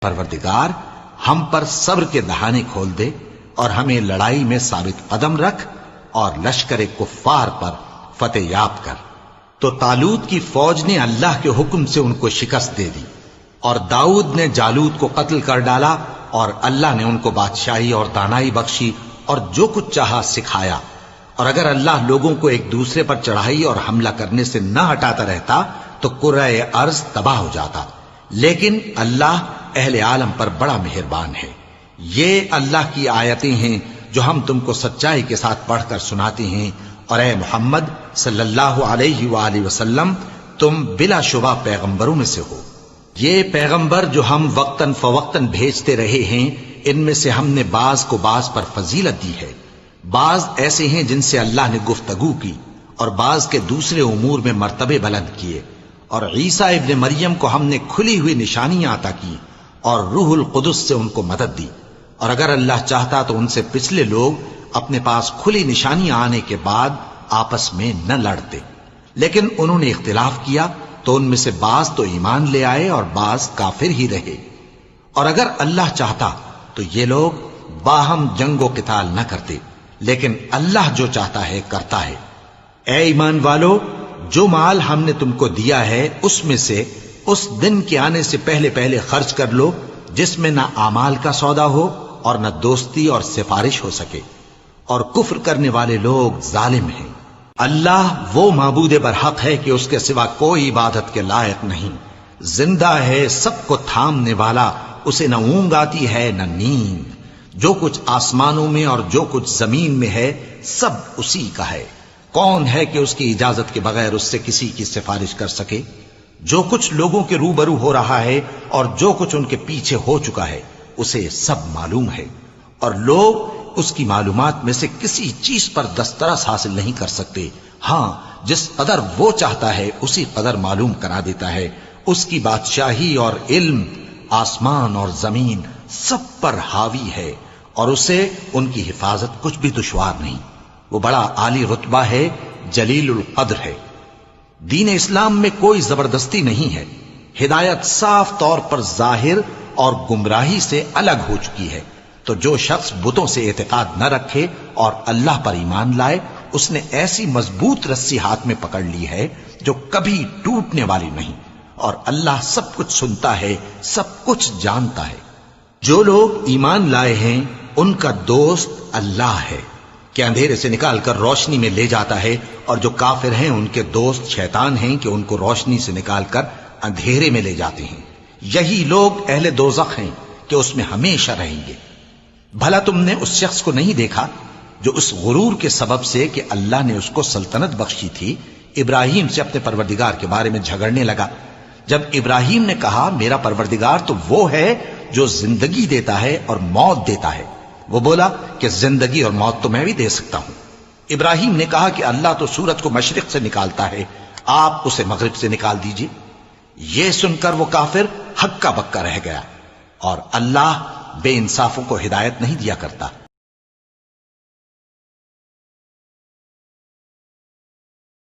پروردگار ہم پر صبر کے دہانے کھول دے اور ہمیں لڑائی میں ثابت قدم رکھ اور لشکر کفار پر فتح یاب کر۔ تو طالوت کی فوج نے اللہ کے حکم سے ان کو شکست دے دی، اور داؤد نے جالوت کو قتل کر ڈالا، اور اللہ نے ان کو بادشاہی اور دانائی بخشی اور جو کچھ چاہا سکھایا۔ اور اگر اللہ لوگوں کو ایک دوسرے پر چڑھائی اور حملہ کرنے سے نہ ہٹاتا رہتا تو کرۂ ارض تباہ ہو جاتا، لیکن اللہ اہل عالم پر بڑا مہربان ہے۔ یہ اللہ کی آیتیں ہیں جو ہم تم کو سچائی کے ساتھ پڑھ کر سناتے ہیں، اور اے محمد صلی اللہ علیہ وآلہ وسلم تم بلا شبہ پیغمبروں میں سے ہو۔ یہ پیغمبر جو ہم وقتاً فوقتاً بھیجتے رہے ہیں، ان میں سے ہم نے بعض کو بعض پر فضیلت دی ہے، بعض ایسے ہیں جن سے اللہ نے گفتگو کی، اور بعض کے دوسرے امور میں مرتبے بلند کیے، اور عیسیٰ ابن مریم کو ہم نے کھلی ہوئی نشانیاں عطا کی اور روح القدس سے ان کو مدد دی، اور اگر اللہ چاہتا تو ان سے پچھلے لوگ اپنے پاس کھلی نشانیاں آنے کے بعد آپس میں نہ لڑتے، لیکن انہوں نے اختلاف کیا تو ان میں سے بعض تو ایمان لے آئے اور بعض کافر ہی رہے۔ اور اگر اللہ چاہتا تو یہ لوگ باہم جنگ و قتال نہ کرتے، لیکن اللہ جو چاہتا ہے کرتا ہے۔ اے ایمان والو، جو مال ہم نے تم کو دیا ہے اس میں سے اس دن کے آنے سے پہلے پہلے خرچ کر لو جس میں نہ اعمال کا سودا ہو اور نہ دوستی اور سفارش ہو سکے، اور کفر کرنے والے لوگ ظالم ہیں۔ اللہ وہ معبود برحق ہے کہ اس کے سوا کوئی عبادت کے لائق نہیں، زندہ ہے، سب کو تھامنے والا، اسے نہ اونگ آتی ہے نہ نیند، جو کچھ آسمانوں میں اور جو کچھ زمین میں ہے سب اسی کا ہے۔ کون ہے کہ اس کی اجازت کے بغیر اس سے کسی کی سفارش کر سکے؟ جو کچھ لوگوں کے روبرو ہو رہا ہے اور جو کچھ ان کے پیچھے ہو چکا ہے اسے سب معلوم ہے، اور لوگ اس کی معلومات میں سے کسی چیز پر دسترس حاصل نہیں کر سکتے، ہاں جس قدر وہ چاہتا ہے اسی قدر معلوم کرا دیتا ہے۔ اس کی بادشاہی اور علم آسمان اور زمین سب پر حاوی ہے، اور اسے ان کی حفاظت کچھ بھی دشوار نہیں۔ وہ بڑا عالی رتبہ ہے، جلیل القدر ہے۔ دین اسلام میں کوئی زبردستی نہیں ہے، ہدایت صاف طور پر ظاہر اور گمراہی سے الگ ہو چکی ہے۔ تو جو شخص بتوں سے اعتقاد نہ رکھے اور اللہ پر ایمان لائے، اس نے ایسی مضبوط رسی ہاتھ میں پکڑ لی ہے جو کبھی ٹوٹنے والی نہیں، اور اللہ سب کچھ سنتا ہے، سب کچھ جانتا ہے۔ جو لوگ ایمان لائے ہیں ان کا دوست اللہ ہے کہ اندھیرے سے نکال کر روشنی میں لے جاتا ہے، اور جو کافر ہیں ان کے دوست شیطان ہیں کہ ان کو روشنی سے نکال کر اندھیرے میں لے جاتے ہیں۔ یہی لوگ اہل دوزخ ہیں کہ اس میں ہمیشہ رہیں گے۔ بھلا تم نے اس شخص کو نہیں دیکھا جو اس غرور کے سبب سے کہ اللہ نے اس کو سلطنت بخشی تھی، ابراہیم سے اپنے پروردگار کے بارے میں جھگڑنے لگا؟ جب ابراہیم نے کہا میرا پروردگار تو وہ ہے جو زندگی دیتا ہے اور موت دیتا ہے، وہ بولا کہ زندگی اور موت تو میں بھی دے سکتا ہوں۔ ابراہیم نے کہا کہ اللہ تو سورج کو مشرق سے نکالتا ہے، آپ اسے مغرب سے نکال دیجئے۔ یہ سن کر وہ کافر ہکا بکا رہ گیا، اور اللہ بے انصافوں کو ہدایت نہیں دیا کرتا۔